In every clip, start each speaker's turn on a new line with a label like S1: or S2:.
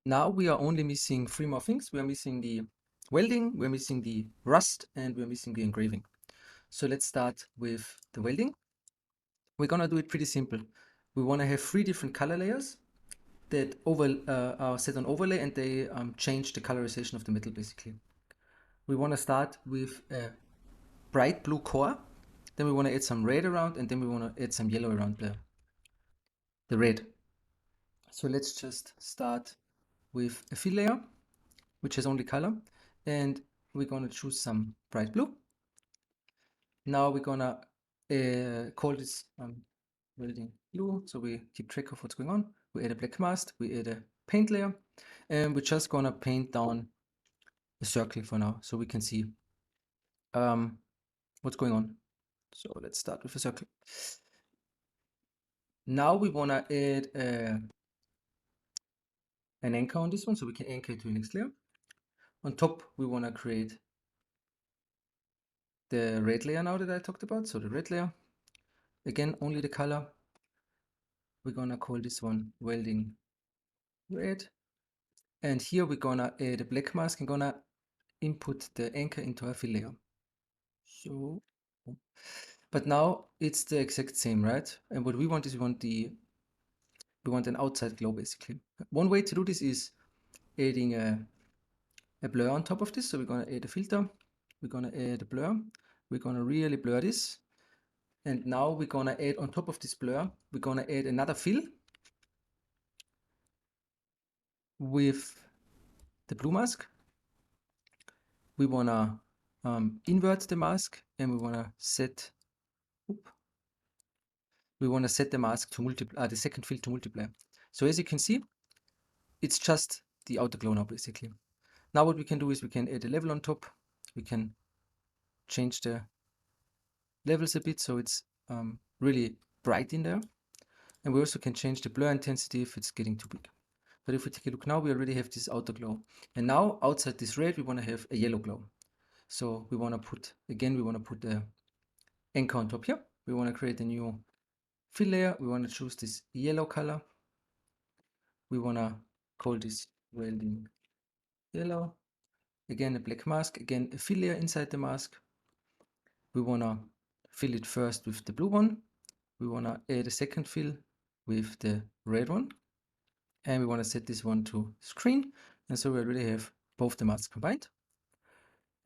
S1: Now we are only missing 3 more things. We are missing the welding, we're missing the rust, and we're missing the engraving. So let's start with the welding. We're gonna do it pretty simple. We wanna have 3 different color layers that are set on overlay, and they change the colorization of the metal basically. We wanna start with a bright blue core, then we wanna add some red around, and then we wanna add some yellow around the red. So let's just start with a fill layer, which has only color, and we're gonna choose some bright blue. Now we're gonna call this welding blue, so we keep track of what's going on. We add a black mask, we add a paint layer, and we're just gonna paint down a circle for now, so we can see what's going on. So let's start with a circle. Now we wanna add an anchor on this one, so we can anchor it to the next layer. On top, we wanna create the red layer now that I talked about, so the red layer. Again, only the color. We're gonna call this one welding red. And here we're gonna add a black mask and gonna input the anchor into our fill layer. So, but now it's the exact same, right? And what we want is we want an outside glow basically. One way to do this is adding a blur on top of this. So we're gonna add a filter. We're gonna add a blur. We're gonna really blur this. And now we're gonna add on top of this blur, we're gonna add another fill with the blue mask. We wanna invert the mask, and we wanna set the mask to multiply the second fill to multiply. So as you can see, it's just the outer glow now basically. Now what we can do is we can add a level on top. We can change the levels a bit so it's really bright in there, and we also can change the blur intensity if it's getting too big. But if we take a look now, we already have this outer glow, and now outside this red we want to have a yellow glow. So we want to put the anchor on top here. We want to create a new fill layer. We want to choose this yellow color. We want to call this welding yellow. Again, a black mask. Again, a fill layer inside the mask. We want to fill it first with the blue one. We want to add a second fill with the red one. And we want to set this one to screen. And so we already have both the masks combined.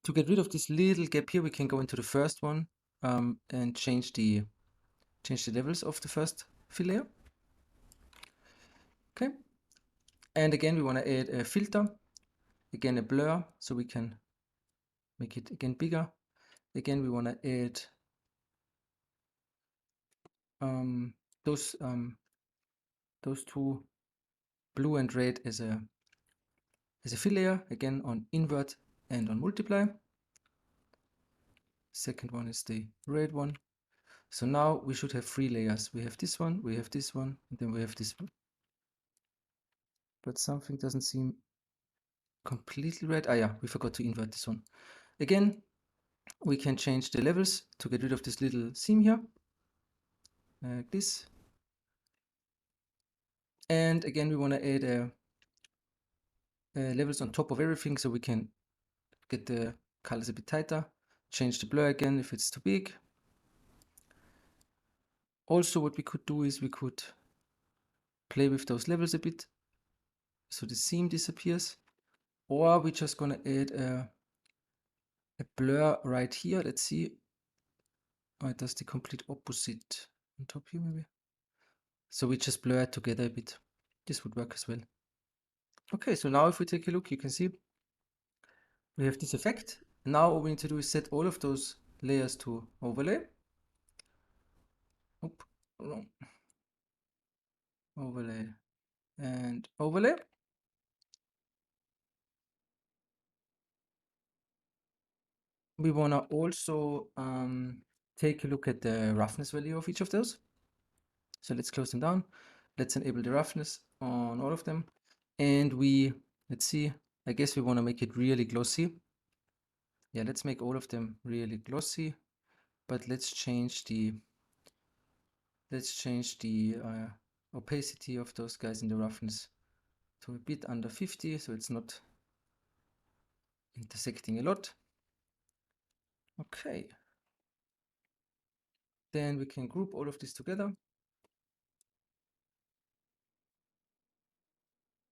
S1: To get rid of this little gap here, we can go into the first one and change the levels of the first fill layer. Okay. And again, we want to add a filter, again a blur, so we can make it again bigger. Again, we want to add those two, blue and red, as a fill layer, again on invert and on multiply. Second one is the red one. So now we should have 3 layers. We have this one, we have this one, and then we have this one. But something doesn't seem completely red. Ah yeah, we forgot to invert this one. Again, we can change the levels to get rid of this little seam here, like this. And again, we want to add levels on top of everything so we can get the colors a bit tighter. Change the blur again if it's too big. Also, what we could do is we could play with those levels a bit so the seam disappears. Or we're just gonna add a blur right here. Let's see. Oh, it does the complete opposite on top here maybe. So we just blur it together a bit. This would work as well. Okay, so now if we take a look, you can see we have this effect. Now all we need to do is set all of those layers to overlay. Oop, wrong. Overlay and overlay. We want to also take a look at the roughness value of each of those. So let's close them down. Let's enable the roughness on all of them. And let's see, I guess we want to make it really glossy. Yeah, let's make all of them really glossy, but let's change the opacity of those guys in the roughness to a bit under 50, so it's not intersecting a lot. Okay. Then we can group all of this together.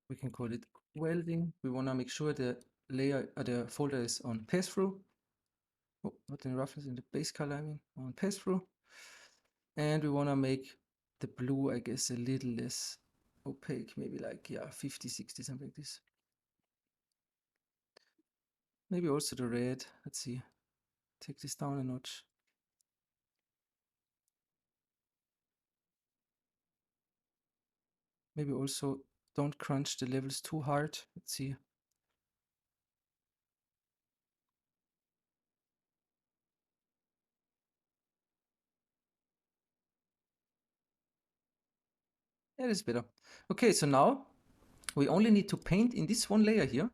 S1: We can call it welding. We want to make sure the layer, the folder is on pass-through. Oh, not in roughness, in the base color, I mean, on pass-through. And we want to make the blue, I guess, a little less opaque, maybe like, yeah, 50, 60, something like this. Maybe also the red. Let's see. Take this down a notch. Maybe also don't crunch the levels too hard. Let's see. Yeah, that's better. Okay, so now we only need to paint in this one layer here,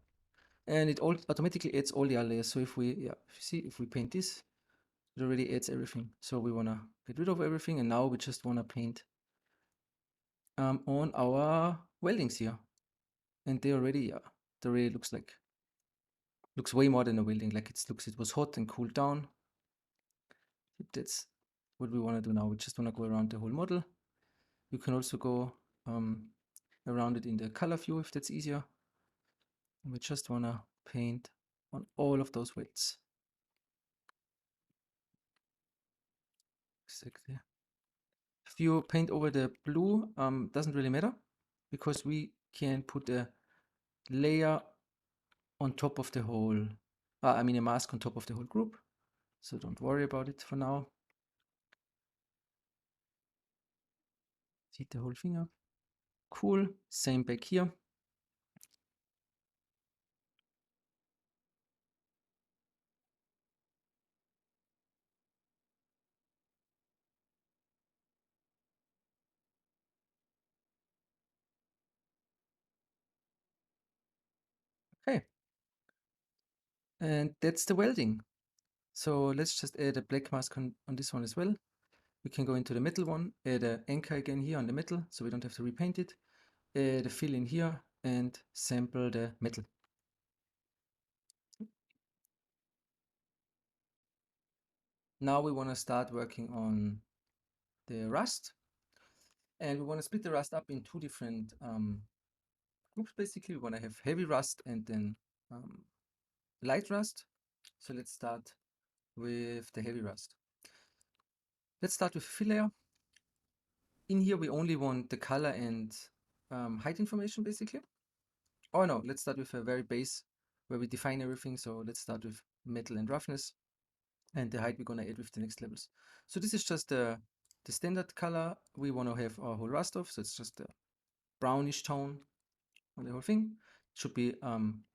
S1: and it automatically adds all the other layers. So if we, yeah, see, if we paint this, it already adds everything. So we want to get rid of everything, and now we just want to paint on our weldings here. And they already, yeah, they already looks way more than a welding. Like it was hot and cooled down. That's what we want to do now. We just want to go around the whole model. You can also go around it in the color view if that's easier. And we just want to paint on all of those widths. Exactly. If you paint over the blue, doesn't really matter because we can put a layer on top of the whole, I mean a mask on top of the whole group. So don't worry about it for now. Heat the whole thing up. Cool. Same back here. Okay. And that's the welding. So let's just add a black mask on this one as well. We can go into the metal one, add an anchor again here on the metal, so we don't have to repaint it. Add a fill in here and sample the metal. Now we want to start working on the rust. And we want to split the rust up in two different groups, basically. We want to have heavy rust and then light rust. So let's start with the heavy rust. Let's start with fill layer. In here, we only want the color and height information, basically. Oh no, let's start with a very base where we define everything. So let's start with metal and roughness. And the height we're going to add with the next levels. So this is just the standard color we want to have our whole rust of. So it's just a brownish tone on the whole thing. It should be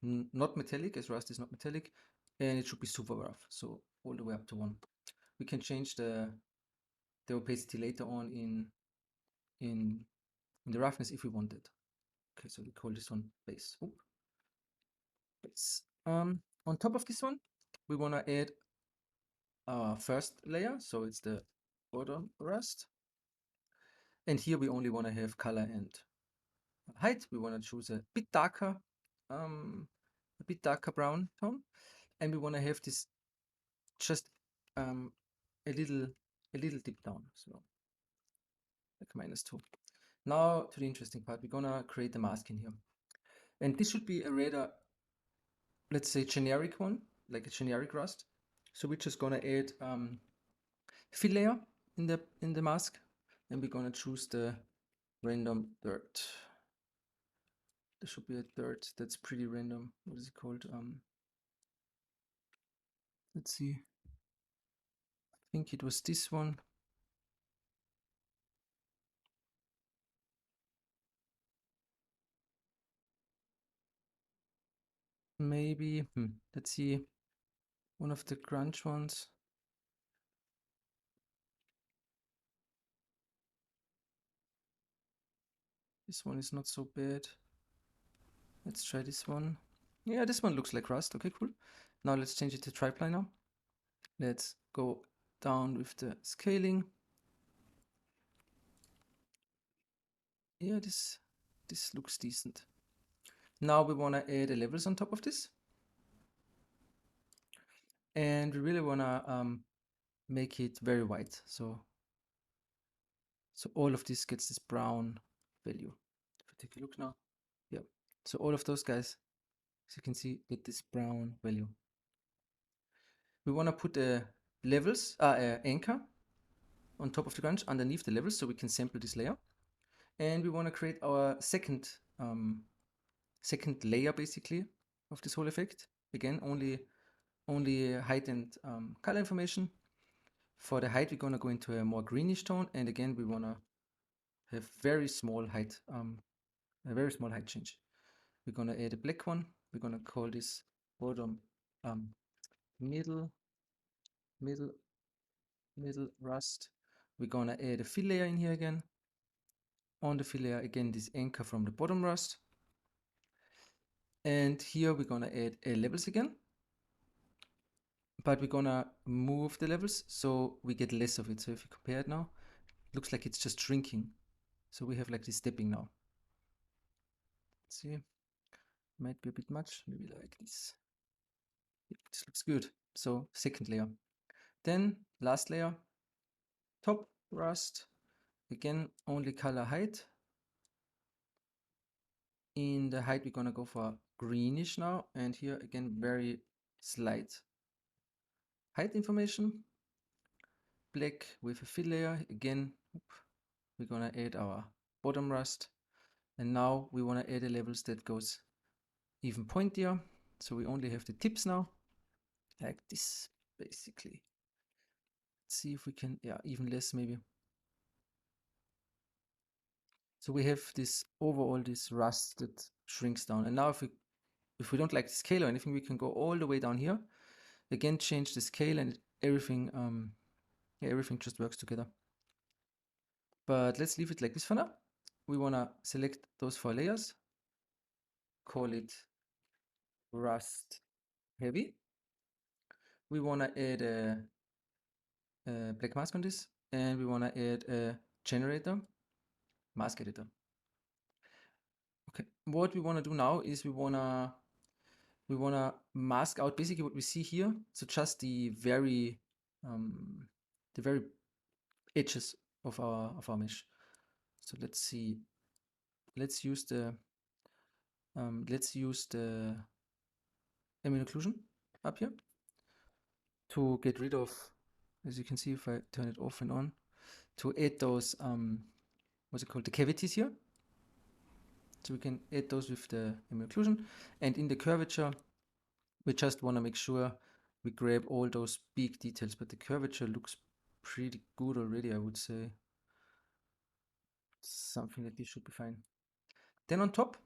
S1: not metallic, as rust is not metallic, and it should be super rough, so all the way up to 1. We can change the opacity later on in the roughness if we want it. Okay, so we call this one base. Oop. Base. On top of this one, we want to add our first layer, so it's the bottom rust. And here we only want to have color and height. We want to choose a bit darker brown tone, and we want to have this just a little dip down, so like -2. Now to the interesting part. We're gonna create a mask in here, and this should be a rather, let's say, generic one, like a generic rust. So we're just gonna add fill layer in the mask, and we're gonna choose the random dirt. There should be a dirt that's pretty random. What is it called? Let's see. I think it was this one. Maybe, let's see, one of the grunge ones. This one is not so bad. Let's try this one. Yeah, this one looks like rust. Okay, cool. Now let's change it to triply now. Let's go down with the scaling. Yeah, this looks decent. Now we want to add the levels on top of this. And we really want to make it very white. So all of this gets this brown value. If we take a look now, yeah. So all of those guys, as you can see, get this brown value. We want to put a levels anchor on top of the grunge underneath the levels so we can sample this layer. And we want to create our second layer basically of this whole effect. Again, only height and color information. For the height, we're going to go into a more greenish tone, and again, we want to have very small height, a very small height change. We're going to add a black one. We're going to call this bottom middle rust. We're going to add a fill layer in here again. On the fill layer, again, this anchor from the bottom rust. And here we're going to add levels again. But we're going to move the levels so we get less of it. So if you compare it now, it looks like it's just shrinking. So we have like this stepping now. Let's see, might be a bit much, maybe like this. Yep, this looks good. So second layer. Then last layer, top rust. Again, only color height. In the height, we're gonna go for greenish now. And here again, very slight height information. Black with a fill layer. Again, we're gonna add our bottom rust. And now we wanna add the levels that goes even pointier. So we only have the tips now, like this, basically. Let's see if we can, yeah, even less maybe. So we have this overall, this rust that shrinks down. And now if we don't like the scale or anything, we can go all the way down here. Again, change the scale and everything, everything just works together. But let's leave it like this for now. We want to select those 4 layers, call it rust heavy. We want to add a black mask on this, and we want to add a generator, mask editor. Okay, what we want to do now is we want to mask out basically what we see here. So just the very edges of our mesh. So let's see. Let's use the ambient occlusion up here to get rid of, as you can see if I turn it off and on, to add those what's it called, the cavities here. So we can add those with the ambient occlusion, and in the curvature we just want to make sure we grab all those big details, but the curvature looks pretty good already, I would say. Something like this should be fine. Then on top,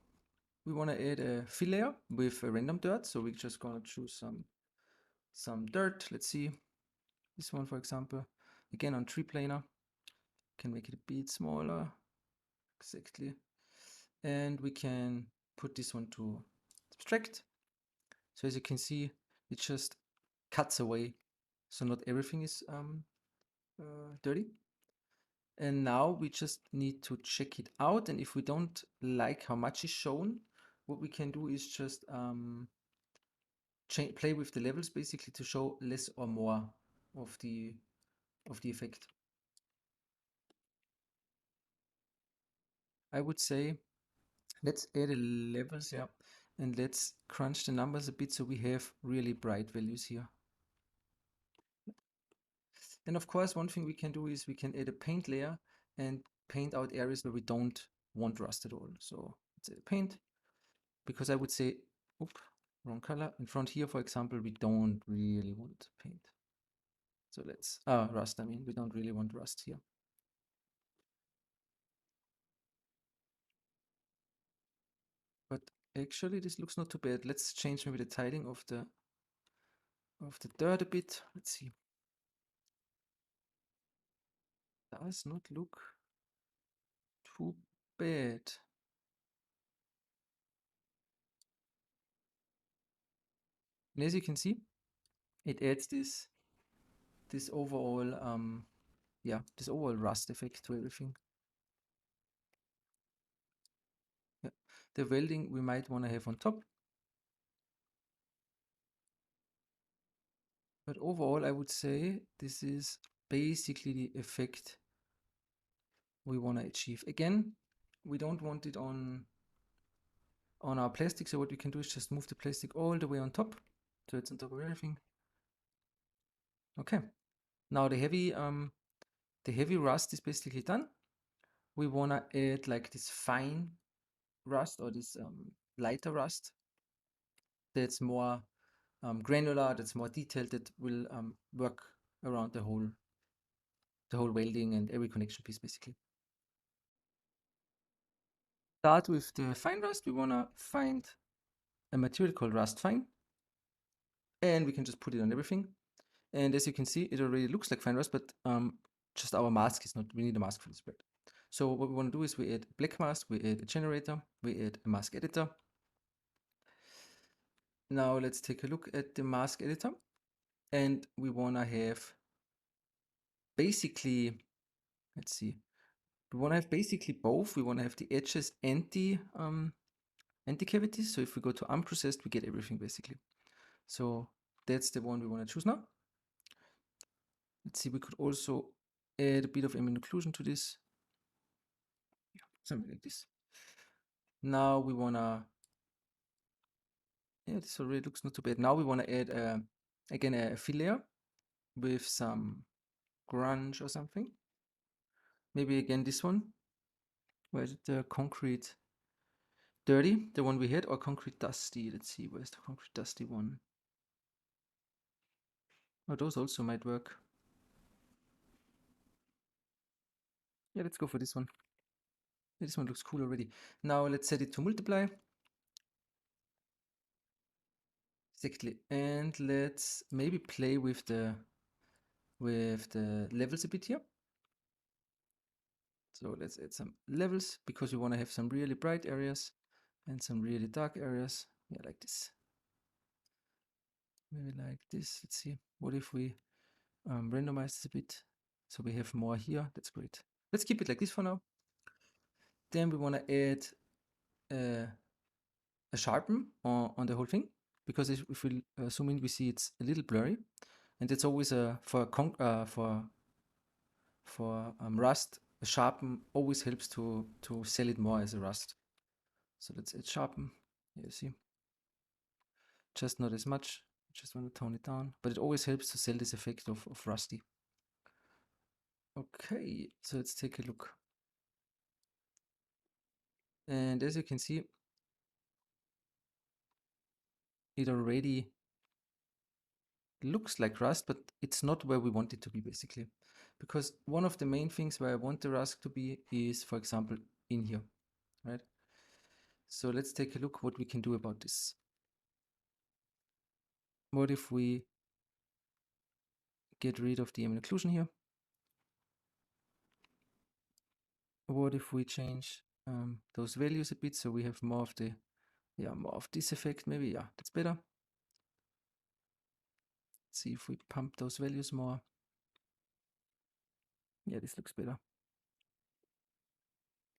S1: we want to add a fill layer with a random dirt. So we're just going to choose some dirt. Let's see, this one, for example. Again, on 3-planar. Can make it a bit smaller. Exactly. And we can put this one to subtract. So as you can see, it just cuts away. So not everything is dirty. And now we just need to check it out. And if we don't like how much is shown, what we can do is just play with the levels basically to show less or more of the effect. I would say let's add the levels, yeah, and let's crunch the numbers a bit so we have really bright values here. And of course, one thing we can do is we can add a paint layer and paint out areas where we don't want rust at all. So let's add paint, because I would say, oop, wrong color. In front here, for example, we don't really want paint. So let's, rust, I mean, we don't really want rust here. But actually, this looks not too bad. Let's change maybe the tiling of the dirt a bit. Let's see. Does not look too bad. And as you can see, it adds this overall this overall rust effect to everything. Yeah. the welding we might want to have on top. But overall, I would say this is basically the effect we want to achieve. Again, we don't want it on our plastic, so what we can do is just move the plastic all the way on top, so it's on top of everything. Okay, now the heavy rust is basically done. We want to add like this fine rust, or this lighter rust that's more granular, that's more detailed, that will work around the whole welding and every connection piece basically. Start with the fine rust. We want to find a material called rust fine, and we can just put it on everything. And as you can see, it already looks like fine rust, but just our mask is not. We need a mask for this spread. So what we want to do is we add a black mask, we add a generator, we add a mask editor. Now let's take a look at the mask editor, and we want to have basically, let's see, we want to have basically both. We want to have the edges and the cavities. So if we go to unprocessed, we get everything basically. So that's the one we want to choose now. Let's see, we could also add a bit of ambient occlusion to this. Yeah, something like this. Now we want to, yeah, this already looks not too bad. Now we want to add again a fill layer with some grunge or something. Maybe again this one. Where is it? The concrete dirty, the one we had, or concrete dusty? Let's see, where's the concrete dusty one? Oh, those also might work. Yeah, let's go for this one. Yeah, this one looks cool already. Now let's set it to multiply. Exactly. And let's maybe play with the levels a bit here. So let's add some levels, because we want to have some really bright areas and some really dark areas. Yeah, like this. Maybe like this. Let's see. What if we randomize this a bit, so we have more here? That's great. Let's keep it like this for now. Then we want to add a sharpen on the whole thing, because if we zoom in, we see it's a little blurry, and it's always for rust. A sharpen always helps to sell it more as a rust. So let's add sharpen. Here you see, just not as much. Just want to tone it down, but it always helps to sell this effect of rusty. Okay, so let's take a look. And as you can see, it already looks like rust, but it's not where we want it to be basically. Because one of the main things where I want the rust to be is, for example, in here, right? So let's take a look what we can do about this. What if we get rid of the ambient occlusion here? What if we change those values a bit, so we have more of the, more of this effect maybe? Yeah, that's better. Let's see if we pump those values more. Yeah, this looks better.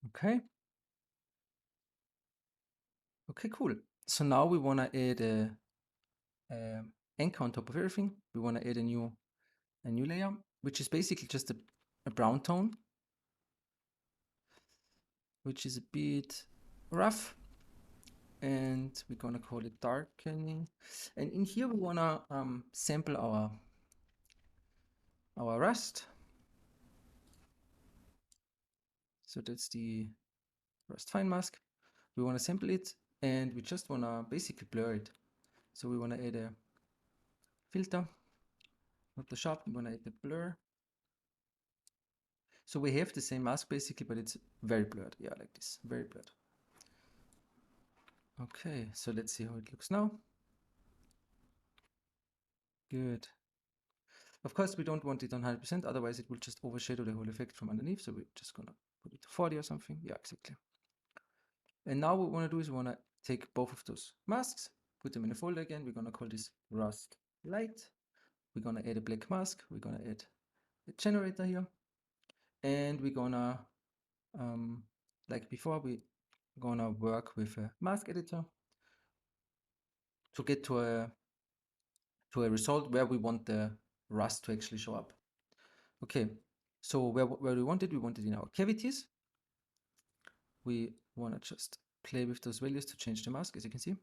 S1: Okay. Okay, cool. So now we want to add a anchor on top of everything. We want to add a new layer, which is basically just a brown tone, which is a bit rough, and we're gonna call it darkening. And in here we wanna sample our rust. So that's the rust fine mask. We wanna sample it, and we just wanna basically blur it. So we wanna add a filter, not the sharp. We wanna add the blur. So we have the same mask basically, but it's very blurred. Yeah, like this, very blurred. Okay, so let's see how it looks now. Good. Of course, we don't want it on 100%, otherwise it will just overshadow the whole effect from underneath. So we're just gonna put it to 40 or something. Yeah, exactly. And now what we wanna do is we wanna take both of those masks, put them in a folder again. We're gonna call this Rust Light. We're gonna add a black mask. We're gonna add a generator here. And we're gonna, like before, we gonna work with a mask editor to get to a result where we want the rust to actually show up. Okay, so where we want it in our cavities. We want to just play with those values to change the mask. As you can see,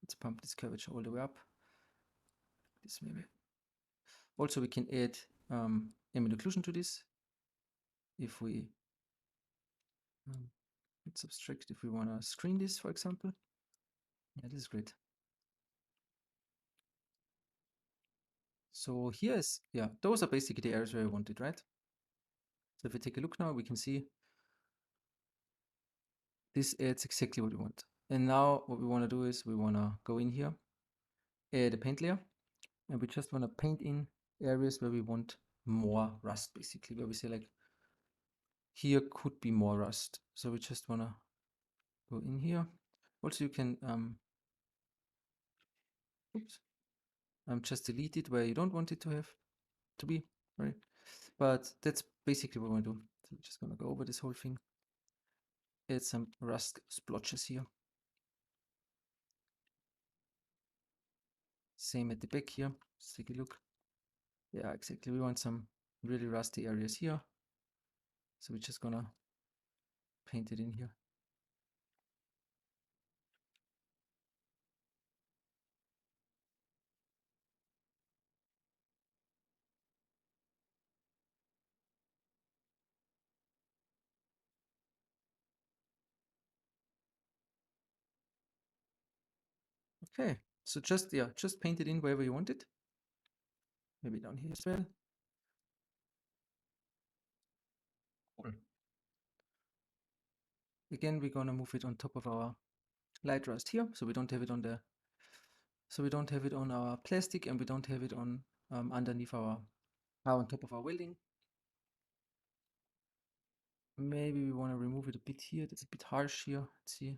S1: let's pump this curvature all the way up. This maybe. Also, we can add ambient occlusion to this if we let's abstract if we want to screen this, for example. Yeah, this is great. So here is, yeah, those are basically the areas where I want it, right? So if we take a look now, we can see this adds exactly what we want. And now what we want to do is we want to go in here, add a paint layer, and we just want to paint in areas where we want more rust, basically, where we say like, here could be more rust. So we just want to go in here. Also, you can just delete it where you don't want it to have to be, right? But that's basically what we want to do. So we're just going to go over this whole thing, add some rust splotches here. Same at the back here. Let's take a look. Yeah, exactly. We want some really rusty areas here. So we're just gonna paint it in here. Okay, so just paint it in wherever you want it. Maybe down here as well. Cool. Again, we're gonna move it on top of our light rust here, so we don't have it on the our plastic, and we don't have it on underneath our on top of our welding. Maybe we want to remove it a bit here. That's a bit harsh here. Let's see.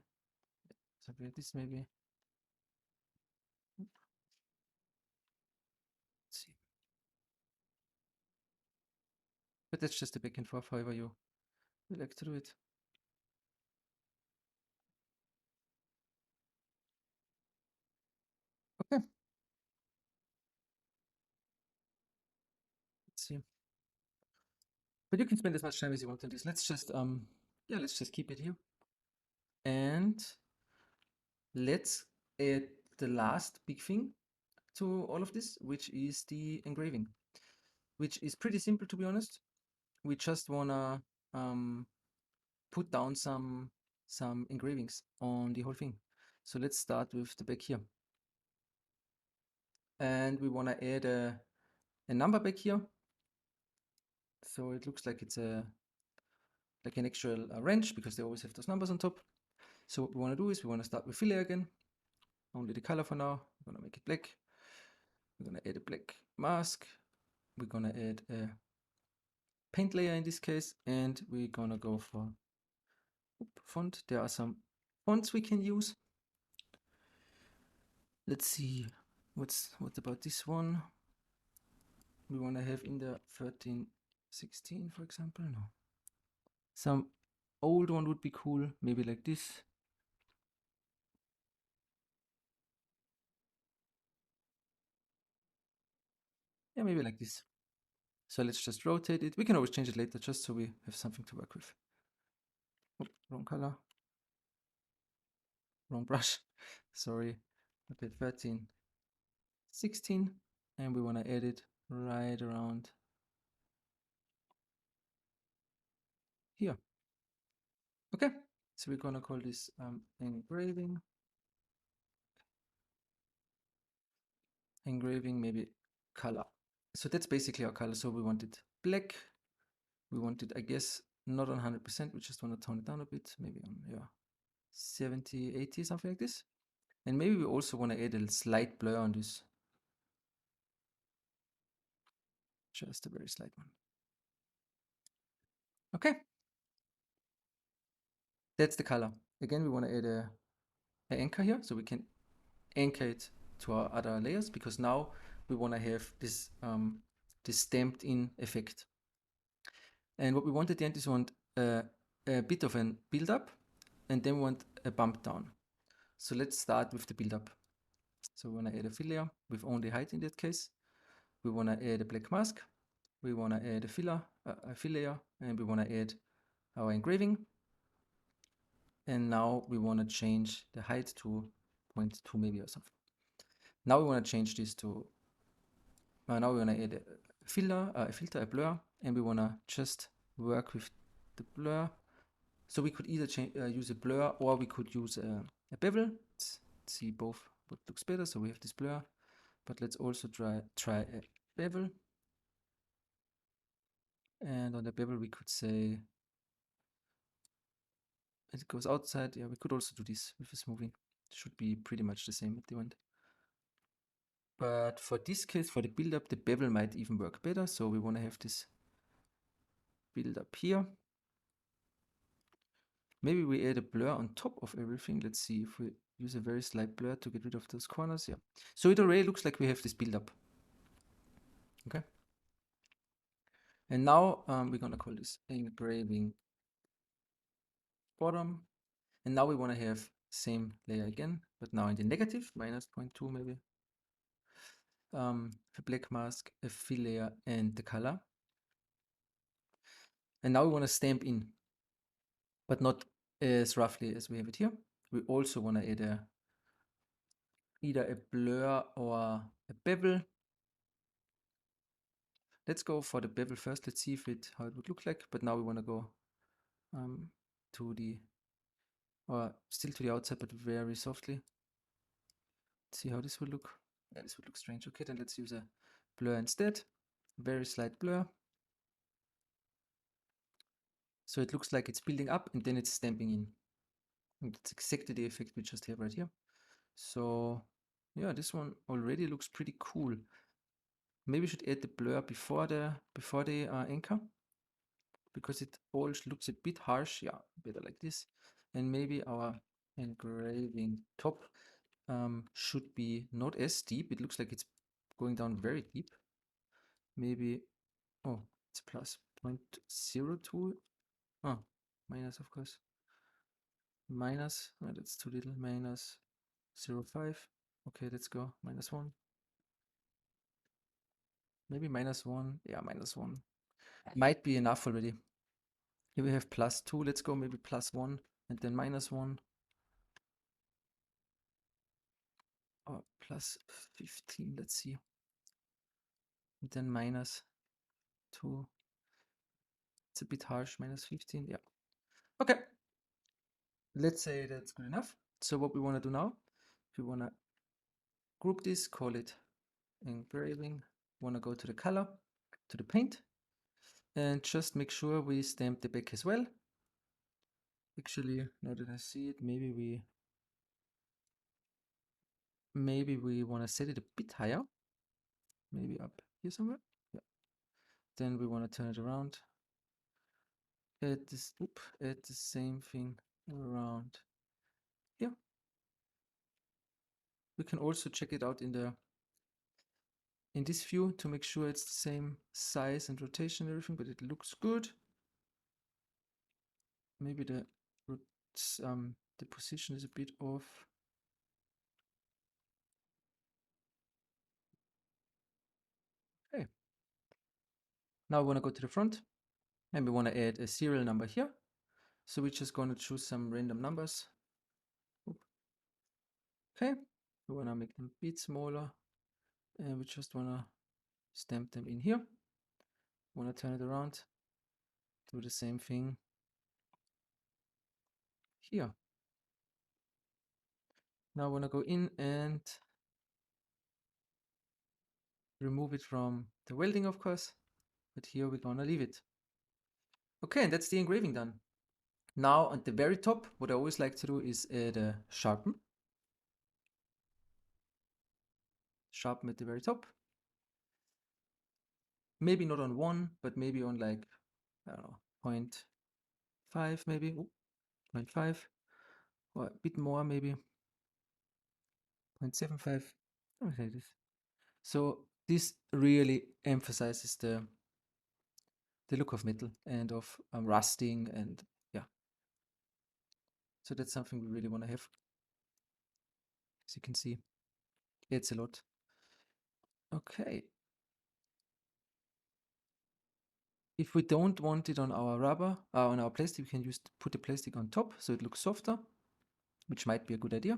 S1: Something like this maybe. Let's see. But that's just a back and forth, however you like to do it. Okay. Let's see. But you can spend as much time as you want on this. Let's just keep it here. And let's add the last big thing to all of this, which is the engraving, which is pretty simple, to be honest. We just wanna put down some engravings on the whole thing. So let's start with the back here. And we wanna add a number back here. So it looks like it's like an actual wrench, because they always have those numbers on top. So what we want to do is we want to start with fill layer again. Only the color for now. We're going to make it black. We're going to add a black mask. We're going to add a paint layer in this case, and we're going to go for font. There are some fonts we can use. Let's see, what about this one? We want to have in the 1316, for example. No, some old one would be cool, maybe like this. Yeah, maybe like this. So let's just rotate it. We can always change it later, just so we have something to work with. Oh, wrong color. Wrong brush. Sorry. Okay, 13, 16. And we want to add it right around here. Okay. So we're going to call this engraving. Engraving, maybe color. So that's basically our color. So we want it black. We want it, I guess, not on 100%. We just want to tone it down a bit. Maybe on 70, 80, something like this. And maybe we also want to add a slight blur on this. Just a very slight one. Okay. That's the color. Again, we want to add a anchor here, so we can anchor it to our other layers, because now we want to have this this stamped in effect. And what we want at the end is we want a bit of an build up, and then we want a bump down. So let's start with the build-up. So we want to add a fill layer with only height in that case. We want to add a black mask. We want to add a fill layer, and we want to add our engraving. And now we want to change the height to 0.2 maybe or something. Now we want to change this to, now we want to add a filter, a blur, and we want to just work with the blur. So we could either use a blur, or we could use a bevel. Let's see both what looks better. So we have this blur, but let's also try a bevel. And on the bevel we could say it goes outside. Yeah, we could also do this with a smoothing. It should be pretty much the same at the end. But for this case, for the build-up, the bevel might even work better. So we want to have this build-up here. Maybe we add a blur on top of everything. Let's see if we use a very slight blur to get rid of those corners. Yeah. So it already looks like we have this build-up. Okay. And now we're going to call this engraving bottom. And now we want to have same layer again, but now in the negative, minus 0.2 maybe. The black mask, a fill layer, and the color. And now we want to stamp in, but not as roughly as we have it here. We also want to add either a blur or a bevel. Let's go for the bevel first. Let's see how it would look like. But now we want to go to the, or still to the outside, but very softly. Let's see how this will look. Yeah, this would look strange. Okay, then let's use a blur instead. Very slight blur. So it looks like it's building up and then it's stamping in. And that's exactly the effect we just have right here. So yeah, this one already looks pretty cool. Maybe we should add the blur before the anchor, because it all looks a bit harsh. Yeah, better like this. And maybe our engraving top should be not as deep. It looks like it's going down very deep. Maybe, oh, it's plus 0.02. Oh, minus, of course. Minus, oh, that's too little. Minus 0.5. Okay, let's go. -1. Maybe -1. Yeah, -1. Might be enough already. Here we have +2. Let's go maybe +1 and then -1. Or +15. Let's see. And then -2. It's a bit harsh. -15. Yeah. Okay. Let's say that's good enough. So what we want to do now, we want to group this, call it engraving. Want to go to the color, to the paint, and just make sure we stamp the back as well. Actually, now that I see it, maybe we want to set it a bit higher, maybe up here somewhere. Yeah. Then we want to turn it around. Add the same thing around here. We can also check it out in this view to make sure it's the same size and rotation and everything, but it looks good. Maybe the position is a bit off. Okay. Now we want to go to the front and we want to add a serial number here. So we're just going to choose some random numbers. Okay. We want to make them a bit smaller and we just want to stamp them in here. Want to turn it around. Do the same thing here. Now I want to go in and remove it from the welding, of course, but here we're gonna leave it. Okay, and that's the engraving done. Now at the very top, what I always like to do is add a sharpen. Sharpen at the very top. Maybe not on 1, but maybe on like, I don't know, 0.5 maybe. Ooh, 0.5 or a bit more maybe. 0.75. Okay, this. So this really emphasizes the look of metal and of rusting, and yeah. So that's something we really want to have. As you can see, it's a lot. Okay. If we don't want it on our rubber, on our plastic, we can put the plastic on top so it looks softer, which might be a good idea.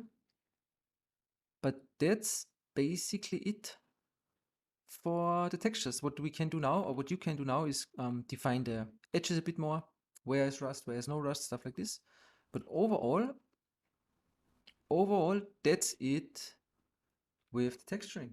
S1: But that's basically it for the textures. What we can do now, or what you can do now, is define the edges a bit more. Where is rust, where is no rust, stuff like this. But overall, that's it with the texturing.